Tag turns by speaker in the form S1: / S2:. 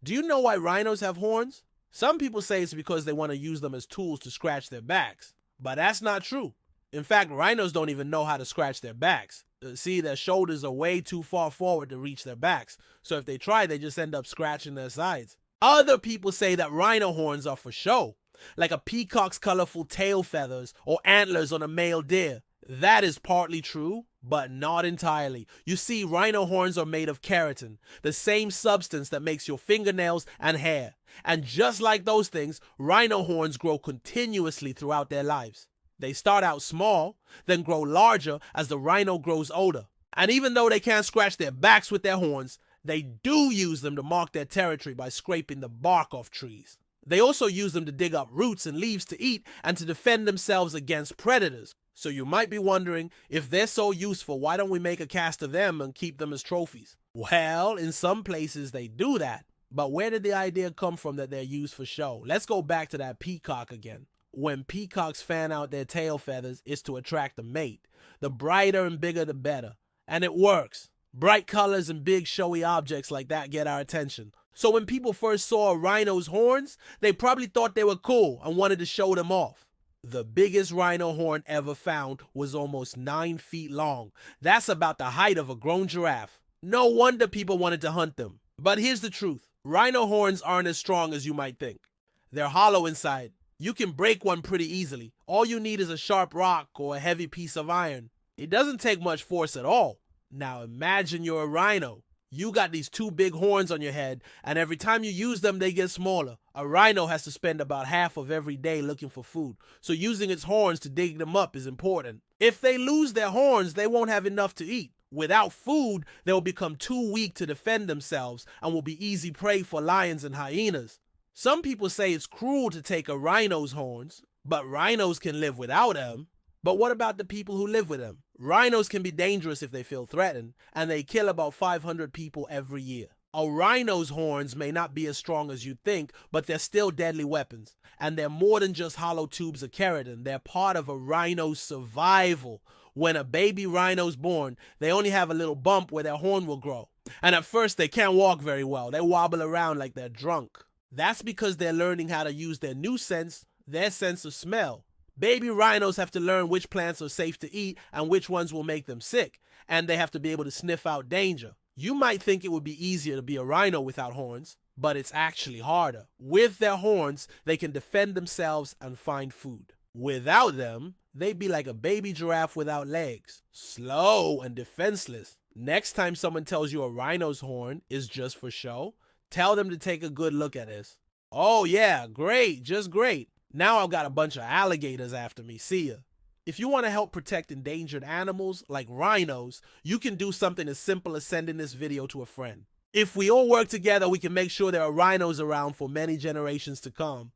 S1: Do you know why rhinos have horns? Some people say it's because they want to use them as tools to scratch their backs, but that's not true. In fact, rhinos don't even know how to scratch their backs. See, their shoulders are way too far forward to reach their backs, so if they try, they just end up scratching their sides. Other people say that rhino horns are for show, like a peacock's colorful tail feathers or antlers on a male deer. That is partly true, but not entirely. You see, rhino horns are made of keratin, the same substance that makes your fingernails and hair. And just like those things, rhino horns grow continuously throughout their lives. They start out small, then grow larger as the rhino grows older. And even though they can't scratch their backs with their horns, they do use them to mark their territory by scraping the bark off trees. They also use them to dig up roots and leaves to eat and to defend themselves against predators. So you might be wondering, if they're so useful, why don't we make a cast of them and keep them as trophies? Well, in some places they do that. But where did the idea come from that they're used for show? Let's go back to that peacock again. When peacocks fan out their tail feathers, it's to attract a mate. The brighter and bigger the better. And it works. Bright colors and big showy objects like that get our attention. So when people first saw a rhino's horns, they probably thought they were cool and wanted to show them off. The biggest rhino horn ever found was almost 9 feet long. That's about the height of a grown giraffe. No wonder people wanted to hunt them. But here's the truth. Rhino horns aren't as strong as you might think. They're hollow inside. You can break one pretty easily. All you need is a sharp rock or a heavy piece of iron. It doesn't take much force at all. Now imagine you're a rhino. You got these 2 big horns on your head, and every time you use them, they get smaller. A rhino has to spend about half of every day looking for food, so using its horns to dig them up is important. If they lose their horns, they won't have enough to eat. Without food, they will become too weak to defend themselves and will be easy prey for lions and hyenas. Some people say it's cruel to take a rhino's horns, but rhinos can live without them. But what about the people who live with them? Rhinos can be dangerous if they feel threatened, and they kill about 500 people every year. A rhino's horns may not be as strong as you think, but they're still deadly weapons. And they're more than just hollow tubes of keratin. They're part of a rhino's survival. When a baby rhino's born, they only have a little bump where their horn will grow. And at first, they can't walk very well. They wobble around like they're drunk. That's because they're learning how to use their new sense, their sense of smell. Baby rhinos have to learn which plants are safe to eat and which ones will make them sick, and they have to be able to sniff out danger. You might think it would be easier to be a rhino without horns, but it's actually harder. With their horns, they can defend themselves and find food. Without them, they'd be like a baby giraffe without legs, slow and defenseless. Next time someone tells you a rhino's horn is just for show, tell them to take a good look at this. Oh yeah, great, just great. Now I've got a bunch of alligators after me, see ya. If you want to help protect endangered animals like rhinos, you can do something as simple as sending this video to a friend. If we all work together, we can make sure there are rhinos around for many generations to come.